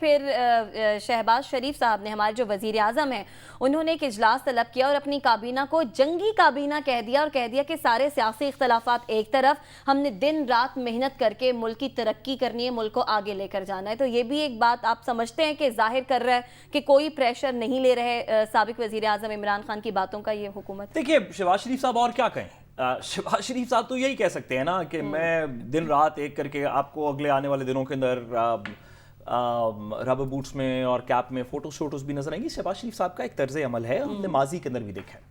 پھر شہباز شریف صاحب نے, ہمارے جو وزیر اعظم ہیں, انہوں نے ایک اجلاس طلب کیا اور اپنی کابینہ کو جنگی کابینہ کہہ دیا, اور کہہ دیا کہ سارے سیاسی اختلافات ایک طرف, ہم نے دن رات محنت کر کے ملک کی ترقی کرنی ہے, ملک کو آگے لے کر جانا ہے. تو یہ بھی ایک بات آپ سمجھتے ہیں کہ ظاہر کر رہا ہے کہ کوئی پریشر نہیں لے رہے سابق وزیر اعظم عمران خان کی باتوں کا یہ حکومت؟ دیکھیے شہباز شریف صاحب اور کیا کہیں, شہباز شریف صاحب تو یہی کہہ سکتے ہیں نا کہ میں دن رات ایک کر کے آپ کو اگلے آنے والے دنوں کے اندر ربر بوٹس میں اور کیپ میں فوٹوز بھی نظر آئیں گی. شہباز شریف صاحب کا ایک طرز عمل ہے, ہم نے ماضی کے اندر بھی دیکھا ہے.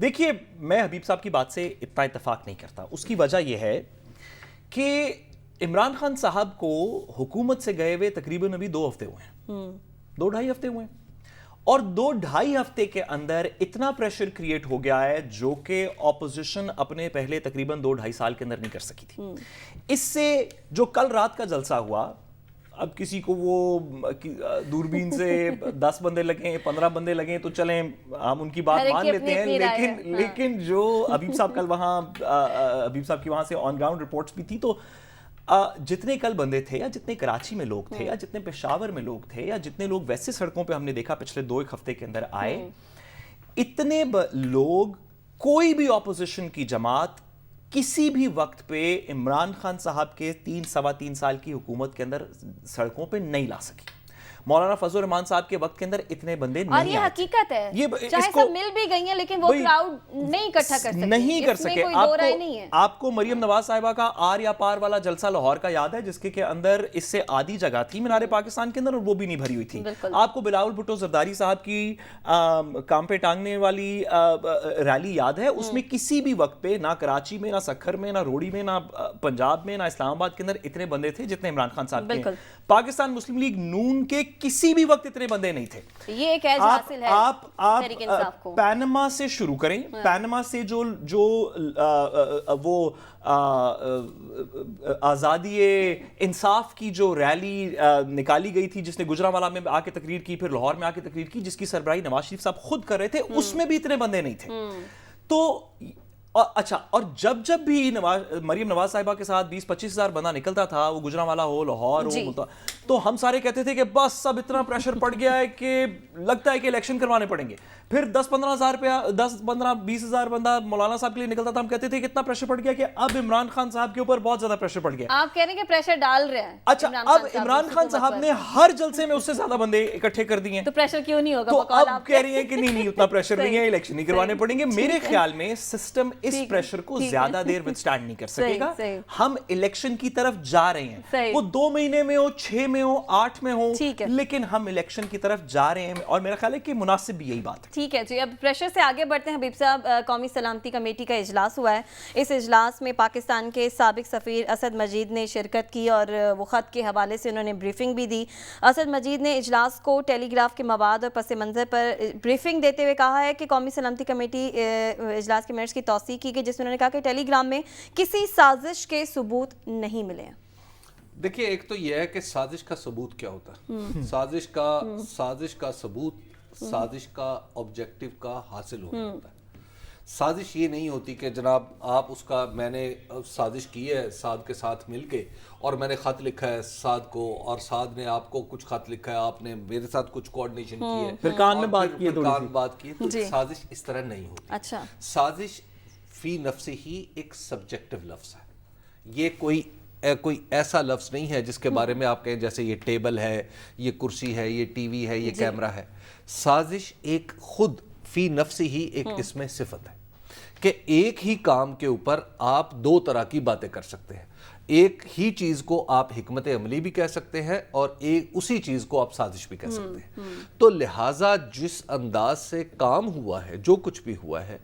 دیکھیے میں حبیب صاحب کی بات سے اتنا اتفاق نہیں کرتا. اس کی وجہ یہ ہے کہ عمران خان صاحب کو حکومت سے گئے ہوئے تقریباً ابھی 2 ہفتے ہوئے ہیں, 2-2.5 ہفتے ہوئے ہیں, اور 2-2.5 ہفتے کے اندر اتنا پریشر کریٹ ہو گیا ہے جو کہ اپوزیشن اپنے پہلے تقریباً 2-2.5 سال کے اندر نہیں کر سکی تھی. اس سے جو کل رات کا جلسہ ہوا, اب کسی کو وہ دوربین سے 10 بندے لگیں 15 بندے لگیں تو چلیں ہم ان کی بات مان لیتے ہیں, لیکن جو حبیب صاحب کل وہاں حبیب صاحب کی وہاں سے آن گراؤنڈ رپورٹس بھی تھی, تو جتنے کل بندے تھے یا جتنے کراچی میں لوگ تھے یا جتنے پشاور میں لوگ تھے یا جتنے لوگ ویسے سڑکوں پہ ہم نے دیکھا پچھلے 2-1 ہفتے کے اندر آئے, اتنے لوگ کوئی بھی اپوزیشن کی جماعت کسی بھی وقت پہ عمران خان صاحب کے 3-3.25 سال کی حکومت کے اندر سڑکوں پہ نہیں لا سکی. مولانا فضل الرحمان صاحب کے وقت کے اندر اتنے بندے نہیں آئے. اور یہ حقیقت ہے, چاہے سب مل بھی گئی ہیں لیکن وہ کراؤڈ نہیں اکٹھا کر سکے, نہیں کر سکے. کوئی دو رائے نہیں ہے. آپ کو مریم نواز صاحبہ کا آر یا پار والا جلسہ لاہور کا یاد ہے, جس کے اندر اس سے آدھی جگہ تھی مینار پاکستان کے اندر اور وہ بھی نہیں بھری ہوئی تھی. آپ کو بلاول بھٹو زرداری صاحب کی کام پہ ٹانگنے والی ریلی یاد ہے, اس میں کسی بھی وقت پہ نہ کراچی میں, نہ سکھر میں, نہ روڑی میں, نہ پنجاب میں, نہ اسلام آباد کے اندر اتنے بندے تھے جتنے عمران خان صاحب کے. پاکستان مسلم لیگ نون کے کسی بھی وقت اتنے بندے نہیں تھے. یہ ایک ایج حاصل ہے تحریک انصاف کو. پینما سے شروع کریں, پینما سے جو وہ آزادی انصاف کی جو ریلی نکالی گئی تھی جس نے گجرانوالہ میں آ کے تقریر کی, پھر لاہور میں آ کے تقریر کی, جس کی سربراہی نواز شریف صاحب خود کر رہے تھے, اس میں بھی اتنے بندے نہیں تھے. تو اچھا, اور جب بھی مریم نواز صاحبہ کے ساتھ 20-25 ہزار بندہ نکلتا تھا, وہ گجرانوالہ ہو, لاہور ہو, تو ہم سارے کہتے تھے کہ بس سب اتنا پریشر پڑ گیا ہے کہ لگتا ہے کہ الیکشن کروانے پڑیں گے. پھر 10-15-20 ہزار بندہ مولانا صاحب کے لیے نکلتا تھا, ہم کہتے تھے کہ اتنا پریشر پڑ گیا کہ اب عمران خان صاحب کے اوپر بہت زیادہ پریشر پڑ گیا. آپ کہہ رہے ہیں کہ پریشر ڈال رہے ہیں. اچھا, اب عمران خان صاحب نے ہر جلسے میں اس سے زیادہ بندے اکٹھے کر دیے, تو پریشر کیوں نہیں ہوگا؟ تو اب کہہ رہی ہیں کہ نہیں اتنا پریشر نہیں ہے, الیکشن نہیں کروانے پڑیں گے. میرے خیال میں سسٹم اس پریشر کو زیادہ دیر وithstand نہیں کر سکے گا. ہم الیکشن کی طرف جا رہے ہیں, وہ 2 مہینے میں ہو, 6 میں ہو, 8 میں ہو, لیکن ہم الیکشن کی طرف جا رہے ہیں, اور میرا خیال ہے کہ مناسب بھی یہی بات ہے. ٹھیک ہے جی, اب پریشر سے آگے بڑھتے ہیں. حبیب صاحب, قومی سلامتی کمیٹی کا اجلاس ہوا ہے. اس اجلاس میں پاکستان کے سابق سفیر اسد مجید نے شرکت کی اور وہ خط کے حوالے سے انہوں نے بریفنگ بھی دی. اسد مجید نے اجلاس کو ٹیلی گراف کے مواد اور پس منظر پر بریفنگ دیتے ہوئے کہا ہے کہ قومی سلامتی کمیٹی اجلاس کے منٹس کی توثیق کی گئی, جس میں انہوں نے کہا کہ ٹیلی گرام میں کسی سازش کے ثبوت نہیں ملے ہیں. دیکھیے, ایک تو یہ ہے کہ سازش کا ثبوت کیا ہوتا ہے. سازش کا ثبوت سازش کا آبجیکٹیو کا حاصل ہونا ہوتا ہے. سازش یہ نہیں ہوتی کہ جناب آپ اس کا, میں نے سازش کی ہے سعد کے ساتھ مل کے اور میں نے خط لکھا ہے سعد کو, اور سعد نے آپ کو کچھ خط لکھا ہے, آپ نے میرے ساتھ کچھ کوارڈینیشن کی ہے, پھر کان میں بات کی ہے. تو سازش اس طرح نہیں ہوتی. اچھا, سازش فی نفسی ہی ایک سبجیکٹو لفظ ہے. یہ کوئی ایسا لفظ نہیں ہے جس کے بارے میں آپ کہیں جیسے یہ ٹیبل ہے, یہ کرسی ہے, یہ ٹی وی ہے, یہ کیمرہ ہے. سازش ایک خود فی نفسی ہی ایک اس میں صفت ہے کہ ایک ہی کام کے اوپر آپ 2 طرح کی باتیں کر سکتے ہیں. ایک ہی چیز کو آپ حکمت عملی بھی کہہ سکتے ہیں اور اسی چیز کو آپ سازش بھی کہہ سکتے ہیں. تو لہٰذا جس انداز سے کام ہوا ہے, جو کچھ بھی ہوا ہے,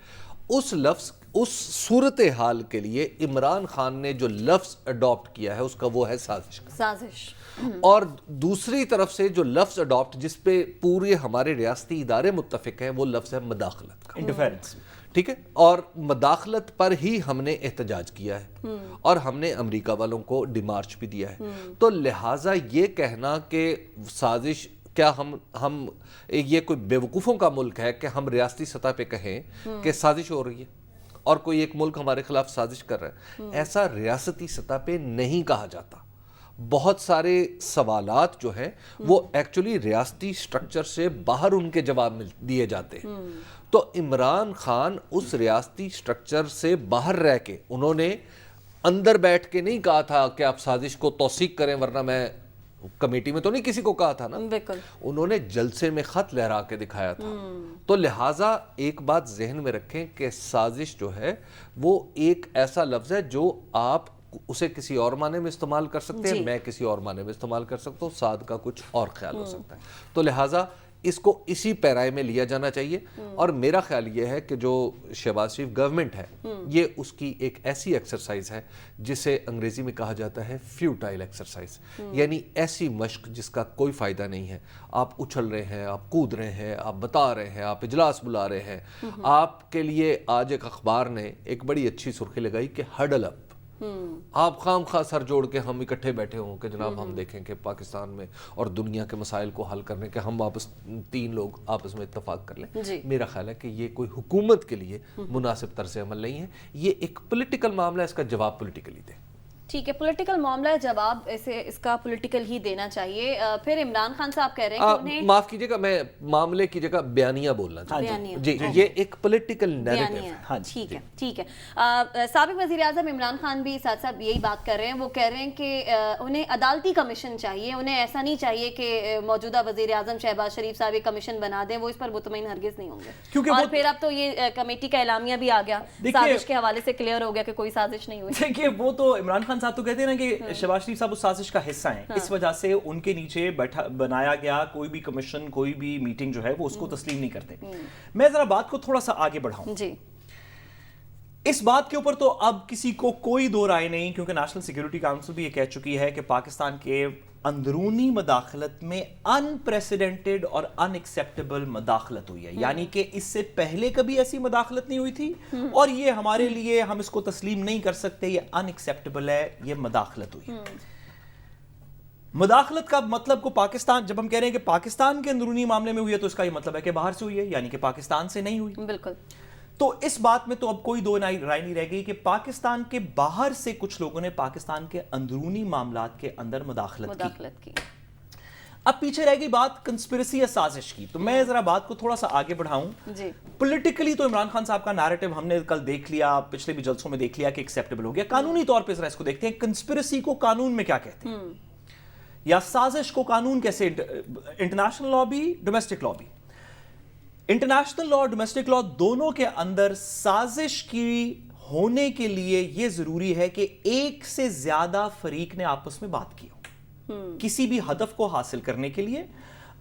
اس لفظ, اس صورتحال کے لیے عمران خان نے جو لفظ اڈاپٹ کیا ہے اس کا وہ ہے سازش. اور دوسری طرف سے جو لفظ اڈاپٹ جس پہ پورے ہمارے ریاستی ادارے متفق ہیں وہ لفظ ہے مداخلت کا, انٹرفیرنس. ٹھیک ہے, اور مداخلت پر ہی ہم نے احتجاج کیا ہے اور ہم نے امریکہ والوں کو ڈیمارچ بھی دیا ہے. تو لہٰذا یہ کہنا کہ سازش, کیا ہم یہ کوئی بیوقوفوں کا ملک ہے کہ ہم ریاستی سطح پہ کہیں کہ سازش ہو رہی ہے اور کوئی ایک ملک ہمارے خلاف سازش کر رہا ہے؟ ایسا ریاستی سطح پہ نہیں کہا جاتا. بہت سارے سوالات جو ہیں وہ ایکچولی ریاستی سٹرکچر سے باہر ان کے جواب دیے جاتے ہیں. تو عمران خان اس ریاستی سٹرکچر سے باہر رہ کے انہوں نے اندر بیٹھ کے نہیں کہا تھا کہ آپ سازش کو توثیق کریں ورنہ میں کمیٹی میں تو نہیں کسی کو کہا تھا نا. بالکل انہوں نے جلسے میں خط لہرا کے دکھایا تھا. تو لہٰذا ایک بات ذہن میں رکھیں کہ سازش جو ہے وہ ایک ایسا لفظ ہے جو آپ اسے کسی اور معنی میں استعمال کر سکتے ہیں, میں کسی اور معنی میں استعمال کر سکتا ہوں, سعد کا کچھ اور خیال ہو سکتا ہے. تو لہٰذا اس کو اسی پیرائے میں لیا جانا چاہیے. اور میرا خیال یہ ہے کہ جو شہباز شریف گورنمنٹ ہے یہ اس کی ایک ایسی ایکسرسائز ہے جسے انگریزی میں کہا جاتا ہے فیوٹائل ایکسرسائز, یعنی ایسی مشق جس کا کوئی فائدہ نہیں ہے. آپ اچھل رہے ہیں, آپ کود رہے ہیں, آپ بتا رہے ہیں, آپ اجلاس بلا رہے ہیں. آپ کے لیے آج ایک اخبار نے ایک بڑی اچھی سرخی لگائی کہ ہڈل اپ, آپ خام خواہ سر جوڑ کے ہم اکٹھے بیٹھے ہوں کہ جناب ہم دیکھیں کہ پاکستان میں اور دنیا کے مسائل کو حل کرنے کے ہم تین لوگ آپس میں اتفاق کر لیں. میرا خیال ہے کہ یہ کوئی حکومت کے لیے مناسب طرز عمل نہیں ہے. یہ ایک پولیٹیکل معاملہ ہے, اس کا جواب پولیٹیکلی دیں. ٹھیک ہے, پولیٹیکل معاملہ ہے, جواب اس کا پولیٹیکل ہی دینا چاہیے. پھر عمران خان صاحب کہہ رہے ہیں کہ انہیں معاف کیجیے گا, میں معاملے کی جگہ بیانیہ بولنا چاہتا ہوں. جی یہ ایک پولیٹیکل نیریٹو ہے. ٹھیک ہے, ٹھیک ہے. سابق وزیر اعظم عمران خان بھی ساتھ ساتھ یہی بات کر رہے ہیں. وہ کہہ رہے ہیں کہ انہیں عدالتی کمیشن چاہیے, انہیں ایسا نہیں چاہیے کہ موجودہ وزیر اعظم شہباز شریف صاحب ایک کمیشن بنا دیں, وہ اس پر مطمئن ہرگز نہیں ہوں گے. اور پھر اب تو یہ کمیٹی کا اعلامیہ بھی آ گیا, سازش کے حوالے سے کلیئر ہو گیا کہ کوئی سازش نہیں ہوئی. دیکھیے وہ تو عمران خان صاحب تو کہتے ہیں نا کہ شہباز شریف صاحب اس سازش کا حصہ ہیں, اس وجہ سے ان کے نیچے بنایا گیا کوئی بھی کمیشن, کوئی بھی میٹنگ جو ہے وہ اس کو تسلیم نہیں کرتے. میں ذرا بات کو تھوڑا سا آگے بڑھاؤں. جی اس بات کے اوپر تو اب کسی کو کوئی دو رائے نہیں, کیونکہ نیشنل سیکیورٹی کاؤنسل بھی یہ کہہ چکی ہے کہ پاکستان کے اندرونی مداخلت میں انپریسیڈنٹڈ اور ان ایکسیپٹیبل مداخلت ہوئی ہے. یعنی کہ اس سے پہلے کبھی ایسی مداخلت نہیں ہوئی تھی, اور یہ ہمارے لیے, ہم اس کو تسلیم نہیں کر سکتے, یہ ان ایکسیپٹیبل ہے, یہ مداخلت ہوئی. مداخلت کا مطلب کو پاکستان, جب ہم کہہ رہے ہیں کہ پاکستان کے اندرونی معاملے میں ہوئی ہے تو اس کا یہ مطلب ہے کہ باہر سے ہوئی ہے, یعنی کہ پاکستان سے نہیں ہوئی. بالکل. تو اس بات میں تو اب کوئی دو رائے نہیں رہ گئی کہ پاکستان کے باہر سے کچھ لوگوں نے پاکستان کے اندرونی معاملات کے اندر مداخلت کی. اب پیچھے رہ گئی بات کنسپریسی یا سازش کی. تو میں ذرا بات کو تھوڑا سا آگے بڑھاؤں. پولیٹیکلی تو عمران خان صاحب کا نیریٹو ہم نے کل دیکھ لیا, پچھلے بھی جلسوں میں دیکھ لیا کہ ایکسیپٹیبل ہو گیا. قانونی طور پہ ذرا اس کو دیکھتے ہیں, کنسپریسی کو قانون میں کیا کہتے ہیں, یا سازش کو قانون کیسے, انٹرنیشنل لا بھی, ڈومیسٹک لا بھی. انٹرنیشنل لا اور ڈومیسٹک لا دونوں کے اندر سازش کی ہونے کے لیے یہ ضروری ہے کہ ایک سے زیادہ فریق نے آپس میں بات کی ہو کسی بھی ہدف کو حاصل کرنے کے لیے.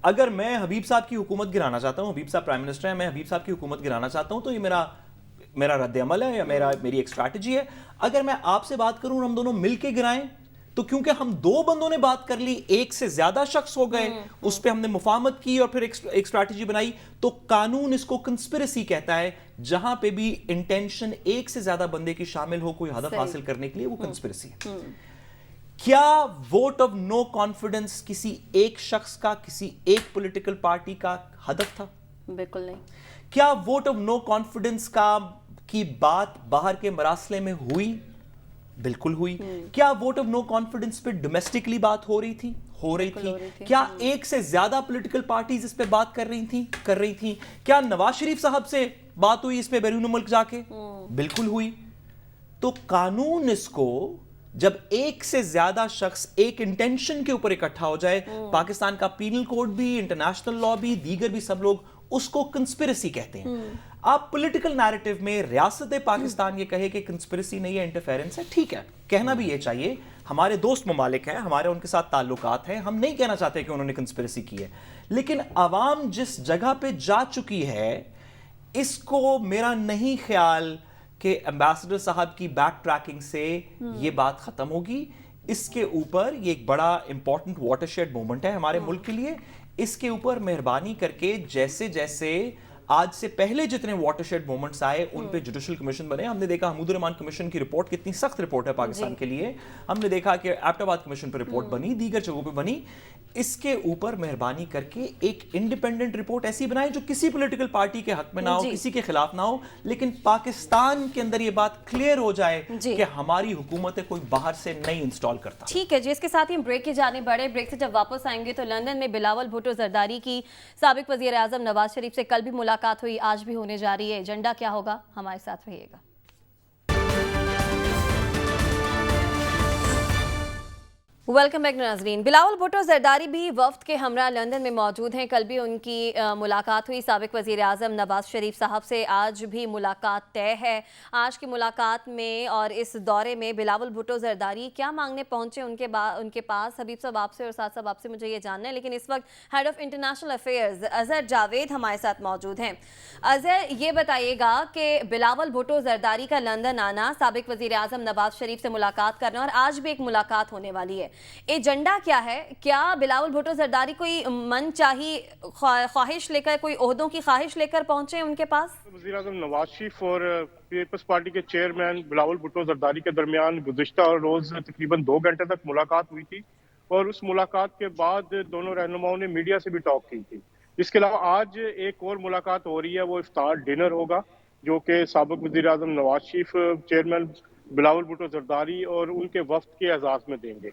اگر میں حبیب صاحب کی حکومت گرانا چاہتا ہوں, حبیب صاحب پرائم منسٹر ہیں, میں حبیب صاحب کی حکومت گرانا چاہتا ہوں, تو یہ میرا رد عمل ہے یا میری ایک اسٹریٹجی ہے. اگر میں آپ سے بات کروں, ہم دونوں مل کے گرائیں, تو کیونکہ ہم دو بندوں نے بات کر لی, ایک سے زیادہ شخص ہو گئے, اس پہ ہم نے مفاہمت کی اور پھر ایک اسٹریٹجی بنائی, تو قانون اس کو کنسپریسی کہتا ہے. جہاں پہ بھی انٹینشن ایک سے زیادہ بندے کی شامل ہو کوئی ہدف حاصل کرنے کے لیے, وہ کنسپریسی ہے. کیا ووٹ آف نو کانفیڈنس کسی ایک شخص کا, کسی ایک پولیٹیکل پارٹی کا ہدف تھا؟ بالکل نہیں. کیا ووٹ آف نو کانفیڈنس کی بات باہر کے مراسلے میں ہوئی؟ بالکل ہوئی. کیا ووٹ آف نو کانفیڈنس پہ ڈومیسٹکلی بات ہو رہی تھی؟ ہو رہی تھی. کیا ایک سے زیادہ پولیٹیکل پارٹیز اس پہ بات کر رہی تھیں؟ کیا نواز شریف صاحب سے بات ہوئی اس پہ بیرون ملک جا کے؟ بالکل ہوئی. تو قانون اس کو, جب ایک سے زیادہ شخص ایک انٹینشن کے اوپر اکٹھا ہو جائے, پاکستان کا پینل کوڈ بھی, انٹرنیشنل لا بھی, دیگر بھی سب لوگ اس کو کنسپریسی کہتے ہیں. آپ پولیٹیکل نیریٹو میں ریاست پاکستان یہ کہے کہ کنسپریسی نہیں ہے, انٹرفیرنس ہے, ٹھیک ہے, کہنا بھی یہ چاہیے. ہمارے دوست ممالک ہیں, ہمارے ان کے ساتھ تعلقات ہیں, ہم نہیں کہنا چاہتے کہ انہوں نے کنسپریسی کی ہے, لیکن عوام جس جگہ پہ جا چکی ہے, اس کو میرا نہیں خیال کہ ایمبیسڈر صاحب کی بیک ٹریکنگ سے یہ بات ختم ہوگی. اس کے اوپر یہ ایک بڑا امپورٹنٹ واٹر شیڈ مومنٹ ہے ہمارے ملک کے لیے. اس کے اوپر مہربانی کر کے جیسے جیسے آج سے پہلے جتنے واٹر شیڈ مومنٹس آئے ان پہ جوڈیشل کمیشن بنے. ہم نے دیکھا حمود الرحمان کمیشن کی رپورٹ کتنی سخت رپورٹ ہے پاکستان کے لیے. ہم نے دیکھا کہ ایبٹ آباد کمیشن پہ رپورٹ بنی, دیگر جگہوں پہ بنی. اس کے اوپر مہربانی کر کے ایک انڈیپینڈنٹ رپورٹ ایسی بنائیں جو کسی پولیٹیکل پارٹی کے حق میں نہ ہو, کسی کے خلاف نہ ہو, لیکن پاکستان کے اندر یہ بات کلیئر ہو جائے کہ ہماری حکومتیں کوئی باہر سے نہیں انسٹال کرتا. ٹھیک ہے جی, اس کے ساتھ ہی ہم بریک کی جانب بڑھے. بریک سے جب واپس آئیں گے تو لندن میں بلاول بھٹو زرداری کی سابق وزیر اعظم نواز شریف سے کل بھی ملاقات ہوئی, آج بھی ہونے جا رہی ہے. ایجنڈا کیا ہوگا, ہمارے ساتھ رہیے گا. ویلکم بیک ناظرین. بلاول بھٹو زرداری بھی وفد کے ہمراہ لندن میں موجود ہیں. کل بھی ان کی ملاقات ہوئی سابق وزیر اعظم نواز شریف صاحب سے, آج بھی ملاقات طے ہے. آج کی ملاقات میں اور اس دورے میں بلاول بھٹو زرداری کیا مانگنے پہنچے ان کے پاس, حبیب صاحب آپ سے اور ساتھ صاحب آپ سے مجھے یہ جاننا ہے. لیکن اس وقت head of international affairs Azhar Javed ہمارے ساتھ موجود ہیں. اظہر, یہ بتائیے گا کہ بلاول بھٹو زرداری کا لندن آنا, سابق وزیر اعظم نواز شریف سے ملاقات کرنا اور آج بھی ایک ملاقات ہونے والی ہے, ایجنڈا کیا ہے؟ کیا بلاول بھٹو زرداری کوئی من چاہی خواہش لے کر, کوئی عہدوں کی خواہش لے کر پہنچے ان کے پاس؟ وزیر اعظم نواز شریف اور پیپلز پارٹی کے چیئرمین بلاول بھٹو زرداری کے درمیان گزشتہ روز تقریباً 2 گھنٹے تک ملاقات ہوئی تھی, اور اس ملاقات کے بعد دونوں رہنماؤں نے میڈیا سے بھی ٹاک کی تھی. اس کے علاوہ آج ایک اور ملاقات ہو رہی ہے, وہ افطار ڈنر ہوگا جو کہ سابق وزیر اعظم نواز شریف, چیئرمین بلاول بھٹو زرداری اور ان کے وفد کے اعزاز میں دیں گے.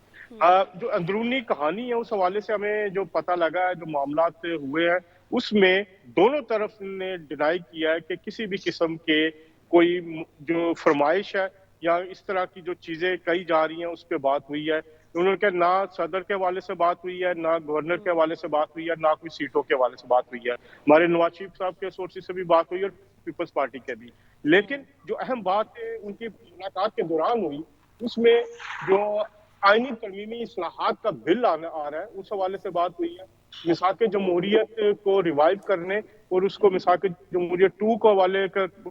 جو اندرونی کہانی ہے اس حوالے سے ہمیں جو پتہ لگا ہے, جو معاملات ہوئے ہیں اس میں دونوں طرف نے ڈینائی کیا ہے کہ کسی بھی قسم کے کوئی جو فرمائش ہے یا اس طرح کی جو چیزیں کہی جا رہی ہیں اس پہ بات ہوئی ہے. انہوں نے کہا نہ صدر کے حوالے سے بات ہوئی ہے, نہ گورنر کے حوالے سے بات ہوئی ہے, نہ کوئی سیٹوں کے حوالے سے بات ہوئی ہے. ہمارے نواز شریف صاحب کے سورسز سے بھی بات ہوئی اور پیپلز پارٹی کے بھی. لیکن جو اہم بات ان کی ملاقات کے دوران ہوئی اس میں جو آئینی ترمیمی اصلاحات کا بل آ رہا ہے اس حوالے سے بات ہوئی ہے. میثاق جمہوریت کو ریوائیو کرنے اور اس کو میثاق جمہوریت 2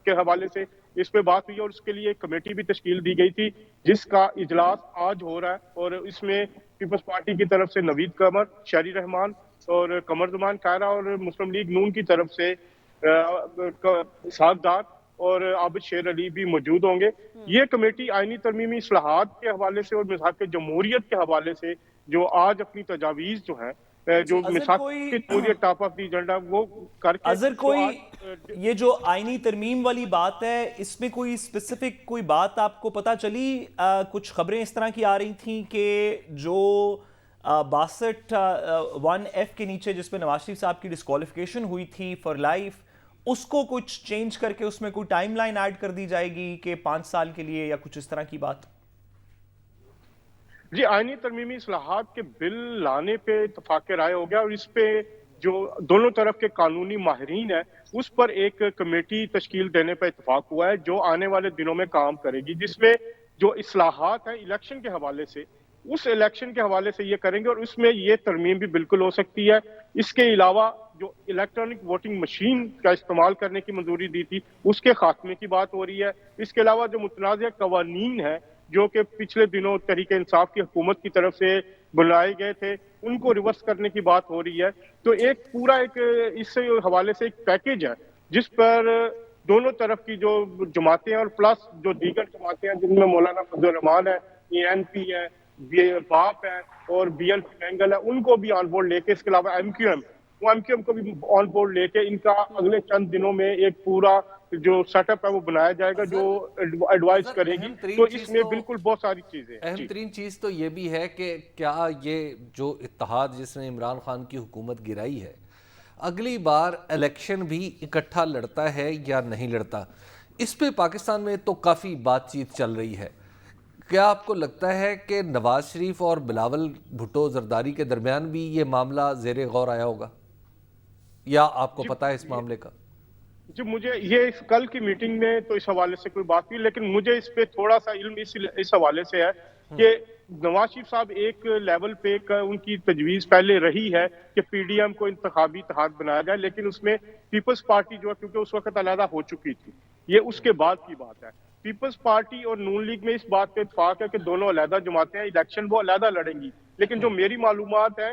کے حوالے سے اس پہ بات ہوئی, اور اس کے لیے ایک کمیٹی بھی تشکیل دی گئی تھی جس کا اجلاس آج ہو رہا ہے. اور اس میں پیپلز پارٹی کی طرف سے نوید قمر, شہری رحمان اور قمر زمان خیرہ, اور مسلم لیگ نون کی طرف سے اسحاق ڈار اور عابد شیر علی بھی موجود ہوں گے. یہ کمیٹی آئینی ترمیمی اصلاحات کے حوالے سے اور میثاق جمہوریت کے حوالے سے جو آج اپنی تجاویز جو ہیں, جو میثاق جمہوریت ٹاپ آف دی ایجنڈا وہ کر کے, اظہر کوئی یہ جو آئینی ترمیم والی بات ہے اس میں کوئی اسپیسیفک کوئی بات آپ کو پتہ چلی؟ کچھ خبریں اس طرح کی آ رہی تھیں کہ جو 62(1)(f) کے نیچے جس میں نواز شریف صاحب کی ڈسکوالیفیکیشن ہوئی تھی فار لائف, اس کو کچھ چینج کر کے اس میں کوئی ٹائم لائن ایڈ کر دی جائے گی کہ 5 سال کے لیے یا کچھ اس طرح کی بات؟ جی, آئینی ترمیمی اصلاحات کے بل لانے پہ اتفاق رائے ہو گیا, اور اس پہ جو دونوں طرف کے قانونی ماہرین ہیں اس پر ایک کمیٹی تشکیل دینے پہ اتفاق ہوا ہے جو آنے والے دنوں میں کام کرے گی, جس میں جو اصلاحات ہیں الیکشن کے حوالے سے اس الیکشن کے حوالے سے یہ کریں گے, اور اس میں یہ ترمیم بھی بالکل ہو سکتی ہے. اس کے علاوہ جو الیکٹرانک ووٹنگ مشین کا استعمال کرنے کی منظوری دی تھی اس کے خاتمے کی بات ہو رہی ہے. اس کے علاوہ جو متنازع قوانین ہیں جو کہ پچھلے دنوں تحریک انصاف کی حکومت کی طرف سے بلائے گئے تھے ان کو ریورس کرنے کی بات ہو رہی ہے. تو ایک پورا اس حوالے سے ایک پیکیج ہے جس پر دونوں طرف کی جو جماعتیں اور پلس جو دیگر جماعتیں ہیں جن میں مولانا فضل الرحمان ہے, ENP ہے, باپ ہے اور BNP بینگل ہے, ان کو بھی آن بورڈ لے کے, اس کے علاوہ MQM کو بھی آن بورڈ لے کے ان کا اگلے چند دنوں میں ایک پورا جو سیٹ اپ ہے وہ بنایا جائے گا جو ایڈوائز کرے گی. تو اس میں بالکل بہت ساری چیزیں. اہم ترین چیز تو یہ بھی ہے کہ کیا یہ جو اتحاد جس نے عمران خان کی حکومت گرائی ہے اگلی بار الیکشن بھی اکٹھا لڑتا ہے یا نہیں لڑتا؟ اس پہ پاکستان میں تو کافی بات چیت چل رہی ہے. کیا آپ کو لگتا ہے کہ نواز شریف اور بلاول بھٹو زرداری کے درمیان بھی یہ معاملہ زیر غور آیا ہوگا, یا آپ کو پتا ہے اس معاملے کا؟ جی, مجھے یہ کل کی میٹنگ میں تو اس حوالے سے کوئی بات نہیں, لیکن مجھے اس پہ تھوڑا سا علم اس حوالے سے ہے کہ نواز شریف صاحب ایک لیول پہ ان کی تجویز پہلے رہی ہے کہ PDM کو انتخابی اتحاد بنایا جائے, لیکن اس میں پیپلز پارٹی جو ہے کیونکہ اس وقت علیحدہ ہو چکی تھی, یہ اس کے بعد کی بات ہے. پیپلز پارٹی اور نون لیگ میں اس بات پہ اتفاق ہے کہ دونوں علیحدہ جماعتیں ہیں, الیکشن وہ علیحدہ لڑیں گی. لیکن جو میری معلومات ہے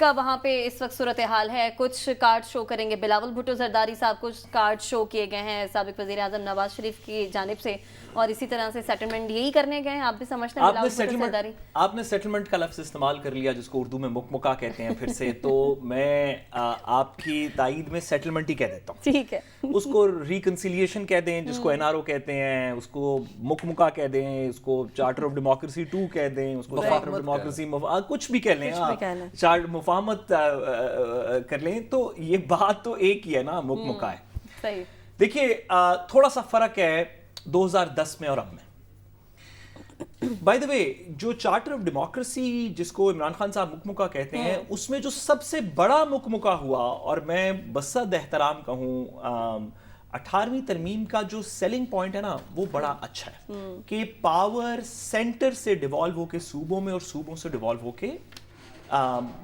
کا وہاں پہ اس وقت صورتحال ہے؟ کچھ کارڈ شو کریں گے، بلاول بھٹو زرداری صاحب کچھ کارڈ شو کیے گئے ہیں سابق وزیر اعظم نواز شریف کی جانب سے، اور اسی طرح سے سیٹلمنٹ یہی کرنے گئے ہیں. آپ بھی سمجھتے ہیں بلاول بھٹو زرداری؟ آپ نے سیٹلمنٹ کا لفظ استعمال کر لیا جس کو اردو میں مکمکا کہتے ہیں پھر سے، تو میں آپ کی تائید میں سیٹلمنٹ ہی کہہ دیتا ہوں. ٹھیک ہے، اس کو ریکنسیلیشن کہہ دیں، جس کو این آر او کہتے ہیں، اس کو مکمکا کہہ دیں، اس کو چارٹر آف ڈیموکریسی 2 کہہ دیں، اس کو چارٹر آف ڈیموکریسی کچھ بھی کہہ لیں، مفاہمت کر لیں، تو یہ بات تو ایک ہی ہے نا، مکمکا ہے. صحیح. دیکھیے تھوڑا سا فرق ہے 2010 میں اور اب میں. بائی دا وے جو چارٹر آف ڈیموکریسی جس کو عمران خان صاحب مکمکا کہتے ہیں، اس میں جو سب سے بڑا مکمکا ہوا، اور میں بصد احترام کہوں 18ویں ترمیم کا جو سیلنگ پوائنٹ ہے نا، وہ بڑا اچھا ہے کہ پاور سینٹر سے ڈیوالو ہو کے صوبوں میں اور صوبوں سے ڈیوالو ہو کے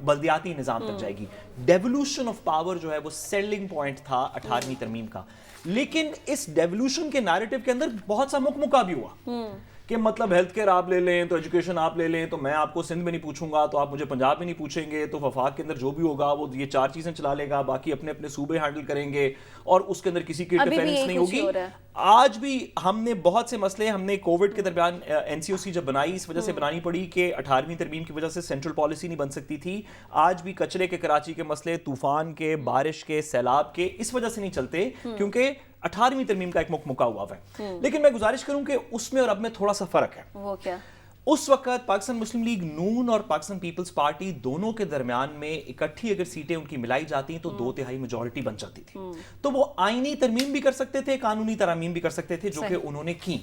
بلدیاتی نظام تک جائے گی. ڈیولوشن آف پاور جو ہے وہ سیلنگ پوائنٹ تھا 18ویں ترمیم کا. لیکن اس ڈیولوشن کے نیریٹو کے اندر بہت سا مکمکا بھی ہوا کہ مطلب ہیلتھ کیئر آپ لے لیں تو ایجوکیشن آپ لے لیں تو میں آپ کو سندھ میں نہیں پوچھوں گا، تو آپ مجھے پنجاب میں نہیں پوچھیں گے، تو وفاق کے اندر جو بھی ہوگا وہ یہ 4 چیزیں چلا لے گا، باقی اپنے اپنے صوبے ہینڈل کریں گے اور اس کے اندر کسی کی انٹرفیرنس نہیں ہوگی. آج بھی ہم نے بہت سے مسئلے، ہم نے کووڈ کے درمیان این سی او سی جب بنائی اس وجہ سے بنانی پڑی کہ 18ویں ترمیم کی وجہ سے سینٹرل پالیسی نہیں بن سکتی تھی. آج بھی کچرے کے کراچی کے مسئلے، طوفان کے، بارش کے، سیلاب کے اس وجہ سے نہیں چلتے کیونکہ 18ویں ترمیم کا ایک مکمکا ہوا ہے. لیکن میں گزارش کروں کہ اس میں اور اب میں تھوڑا سا فرق ہے. وہ کیا؟ اس وقت پاکستان مسلم لیگ نون اور پاکستان پیپلز پارٹی دونوں کے درمیان میں اکٹھی اگر سیٹیں ان کی ملائی جاتی تو 2/3 میجورٹی بن جاتی تھی. تو وہ آئینی ترمیم بھی کر سکتے تھے، قانونی ترامیم بھی کر سکتے تھے، جو کہ انہوں نے کی.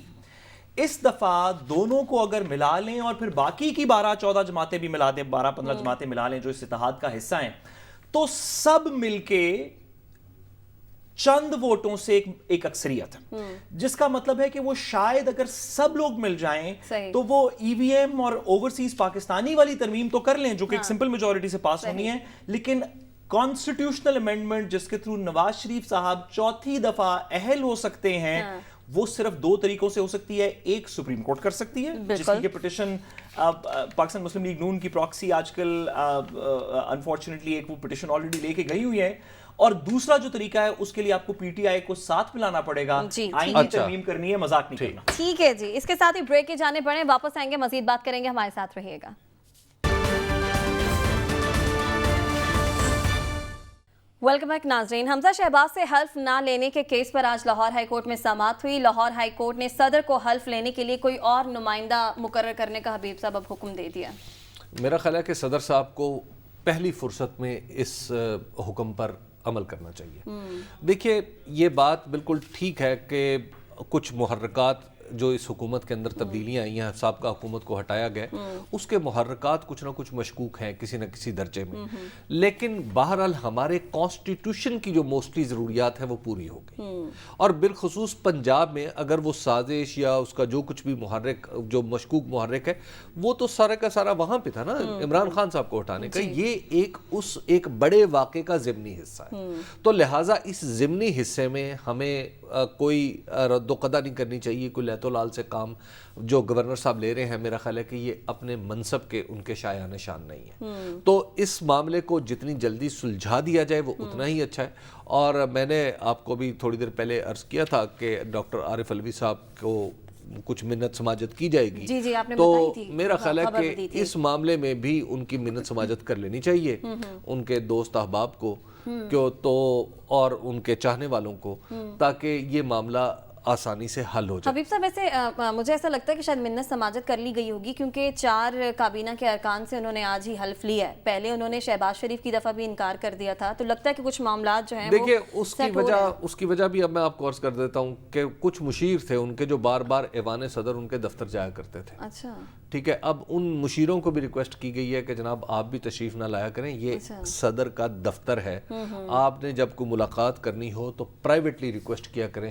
اس دفعہ دونوں کو اگر ملا لیں اور پھر باقی کی 12-14 جماعتیں بھی ملا دیں، 12-15 جماعتیں ملا لیں جو اس اتحاد کا حصہ ہیں، تو سب مل کے چند ووٹوں سے ایک اکثریت ہے، جس کا مطلب ہے کہ وہ شاید اگر سب لوگ مل جائیں تو وہ ای وی ایم اور اوورسیز پاکستانی والی ترمیم تو کر لیں جو کہ ایک سمپل میجورٹی سے پاس ہونی ہے، لیکن کانسٹیٹیوشنل امینڈمنٹ جس کے تھرو نواز شریف صاحب 4تھی دفعہ اہل ہو سکتے ہیں، وہ صرف 2 طریقوں سے ہو سکتی ہے. ایک سپریم کورٹ کر سکتی ہے جس کی پٹیشن پاکستان مسلم لیگ نون کی پراکسی آج کل انفارچونیٹلی ایک وہ پٹیشن آلریڈی لے کے گئی ہوئی ہے، اور دوسرا جو طریقہ ہے اس کے لیے آپ کو پی ٹی آئی کو ساتھ ملانا پڑے گا. آئینی ترمیم کرنی ہے، مذاق نہیں کرنا. ٹھیک ہے جی، اس کے ساتھ ہی بریک کے جانے پڑے، واپس آئیں گے، مزید بات کریں گے، ہمارے ساتھ رہیے گا. ویلکم بیک ناظرین. حمزہ شہباز سے حلف نہ لینے کے کیس پر آج لاہور ہائی کورٹ میں سماعت ہوئی. لاہور ہائی کورٹ نے صدر کو حلف لینے کے لیے کوئی اور نمائندہ مقرر کرنے کا حبیب صاحب اب حکم دے دیا. میرا خیال ہے کہ صدر صاحب کو پہلی فرصت میں اس حکم پر عمل کرنا چاہیے. دیکھیے یہ بات بالکل ٹھیک ہے کہ کچھ محرکات جو اس حکومت کے اندر تبدیلیاں آئی ہیں، سابقہ حکومت کو ہٹایا گیا، اس کے محرکات کچھ نہ کچھ مشکوک ہیں کسی نہ کسی درجے میں، لیکن بہرحال ہمارے کانسٹیٹیوشن کی جو موسٹلی ضروریات ہیں وہ پوری ہو گئی. اور بالخصوص پنجاب میں اگر وہ سازش یا اس کا جو کچھ بھی محرک جو مشکوک محرک ہے وہ تو سارا کا سارا وہاں پہ تھا نا، عمران خان صاحب کو ہٹانے کا. یہ ایک بڑے واقعے کا ضمنی حصہ ہے، تو لہٰذا اس ضمنی حصے میں ہمیں کوئی رد و قدع نہیں کرنی چاہیے. کوئی لہت و لال سے کام جو گورنر صاحب لے رہے ہیں، میرا خیال ہے کہ یہ اپنے منصب کے ان کے شایان شان نہیں ہے. تو اس معاملے کو جتنی جلدی سلجھا دیا جائے وہ اتنا ہی اچھا ہے. اور میں نے آپ کو بھی تھوڑی دیر پہلے عرض کیا تھا کہ ڈاکٹر عارف علوی صاحب کو کچھ منت سماجت کی جائے گی. جی آپ نے تو بتائی تھی، میرا خیال ہے کہ اس معاملے میں بھی ان کی منت سماجت کر لینی چاہیے ان کے دوست احباب کو تو اور ان کے چاہنے والوں کو، تاکہ یہ معاملہ آسانی سے حل ہو جائے. حبیب صاحب ایسے مجھے ایسا لگتا ہے کہ شاید منت سماجت کر لی گئی ہوگی کیونکہ 4 کابینہ کے ارکان سے انہوں نے آج ہی حلف لیا ہے. پہلے انہوں نے شہباز شریف کی دفعہ بھی انکار کر دیا تھا، تو لگتا ہے کہ کچھ معاملات جو ہیں دیکھیے اس کی وجہ بھی اب میں آپ کو عرض کر دیتا ہوں کہ کچھ مشیر تھے ان کے جو بار بار ایوان صدر ان کے دفتر جایا کرتے تھے. اچھا ٹھیک ہے، اب ان مشیروں کو بھی ریکویسٹ کی گئی ہے کہ جناب آپ بھی تشریف نہ لایا کریں، یہ صدر کا دفتر ہے، آپ نے جب کوئی ملاقات کرنی ہو تو پرائیویٹلی ریکویسٹ کیا کریں،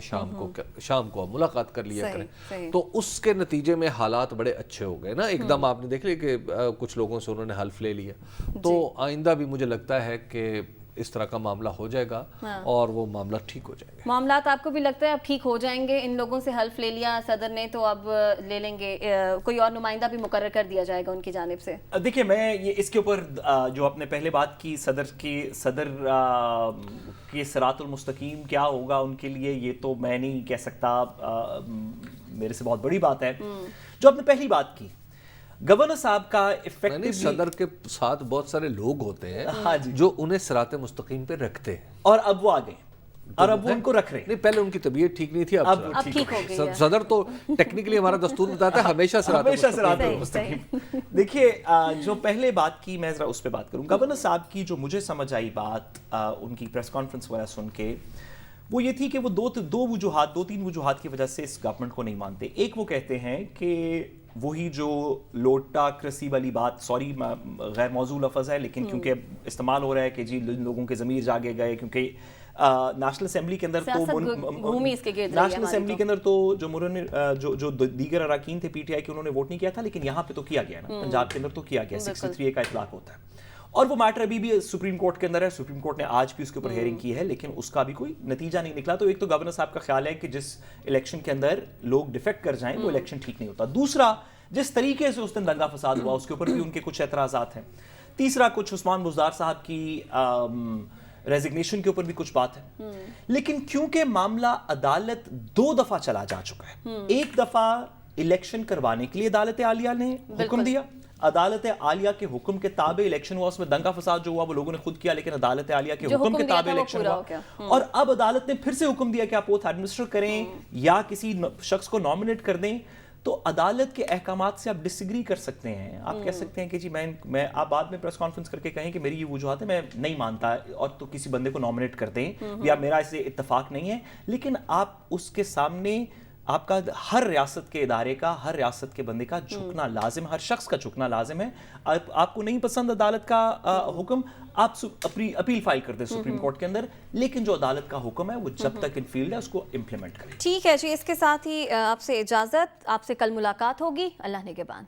شام کو ملاقات کر لیا کریں. تو اس کے نتیجے میں حالات بڑے اچھے ہو گئے نا. ایک دم آپ نے دیکھ لیا کہ کچھ لوگوں سے انہوں نے حلف لے لیا. تو آئندہ بھی مجھے لگتا ہے کہ اس طرح کا معاملہ ہو جائے گا اور وہ معاملہ ٹھیک ہو جائے گا. معاملات آپ کو بھی لگتا ہے اب ٹھیک ہو جائیں گے؟ ان لوگوں سے حلف لے لیا صدر نے تو اب لے لیں گے، کوئی اور نمائندہ بھی مقرر کر دیا جائے گا ان کی جانب سے؟ دیکھیں میں یہ اس کے اوپر جو آپ نے پہلے بات کی صدر کی صراط المستقیم کیا ہوگا ان کے لیے، یہ تو میں نہیں کہہ سکتا، میرے سے بہت بڑی بات ہے. جو آپ نے پہلی بات کی گورنر صاحب کا افیکٹلی صدر کے ساتھ بہت سارے لوگ ہوتے ہیں جو انہیں صراط مستقیم پہ رکھتے ہیں، اور اب وہ آ گئے اور اب وہ ان کو رکھ رہے ہیں. نہیں پہلے ان کی طبیعت ٹھیک نہیں تھی، اب ٹھیک ہو گئی ہے. صدر تو ٹیکنیکلی ہمارا دستور بتاتا ہے ہمیشہ صراط المستقیم. دیکھیے جو پہلے بات کی میں ذرا اس پہ بات کروں. گورنر صاحب کی جو مجھے سمجھ آئی بات ان کی پریس کانفرنس وغیرہ سن کے، وہ یہ تھی کہ وہ دو تین وجوہات کی وجہ سے اس گورنمنٹ کو نہیں مانتے. ایک وہ کہتے ہیں کہ وہی جو لوٹاکریسی والی بات، سوری غیر موضوع لفظ ہے لیکن کیونکہ استعمال ہو رہا ہے کہ جی لوگوں کے ضمیر جاگے گئے، کیونکہ نیشنل اسمبلی کے اندر تو جو دیگر اراکین تھے پی ٹی آئی کے انہوں نے ووٹ نہیں کیا تھا، لیکن یہاں پہ تو کیا گیا نا، پنجاب کے اندر تو کیا گیا، 63 کا اطلاق ہوتا ہے. اور وہ میٹر ابھی بھی سپریم کورٹ کے اندر ہے، سپریم کورٹ نے آج بھی اس کے اوپر ہیئرنگ کی ہے لیکن اس کا بھی کوئی نتیجہ نہیں نکلا. تو ایک تو گورنر صاحب کا خیال ہے کہ جس الیکشن کے اندر لوگ ڈیفیکٹ کر جائیں وہ الیکشن ٹھیک نہیں ہوتا. دوسرا جس طریقے سے اس دن دنگا فساد ہوا اس کے اوپر بھی ان کے کچھ اعتراضات ہیں. تیسرا کچھ عثمان بزدار صاحب کی ریزگنیشن کے اوپر بھی کچھ بات ہے. لیکن کیونکہ معاملہ عدالت 2 دفعہ چلا جا چکا ہے، ایک دفعہ الیکشن کروانے کے لیے عدالت عالیہ نے حکم دیا، عدالت عالیہ کے حکم کے تابع الیکشن ہوا، اس میں دنگا فساد جو ہوا وہ لوگوں نے خود کیا لیکن عدالت عالیہ کے حکم کے تابع الیکشن ہوا. اور اب عدالت نے پھر سے حکم دیا کہ آپ اوتھ ایڈمنسٹر کریں یا کسی شخص کو نامنیٹ کر دیں. تو عدالت کے احکامات سے آپ ڈس ایگری کر سکتے ہیں، آپ کہہ سکتے ہیں کہ جی میں آپ بعد میں پریس کانفرنس کر کے کہیں کہ میری یہ وجوہات ہے، میں نہیں مانتا اور تو کسی بندے کو نامنیٹ کر دیں یا میرا اسے اتفاق نہیں ہے. لیکن آپ اس کے سامنے آپ کا ہر ریاست کے ادارے کا، ہر ریاست کے بندے کا جھکنا لازم، ہر شخص کا جھکنا لازم ہے. آپ کو نہیں پسند عدالت کا حکم، آپ اپیل فائل کرتے ہیں سپریم کورٹ کے اندر، لیکن جو عدالت کا حکم ہے وہ جب تک ان فیلڈ ہے اس کو امپلیمنٹ کریں. ٹھیک ہے جی، اس کے ساتھ ہی آپ سے اجازت، آپ سے کل ملاقات ہوگی. اللہ نگہبان.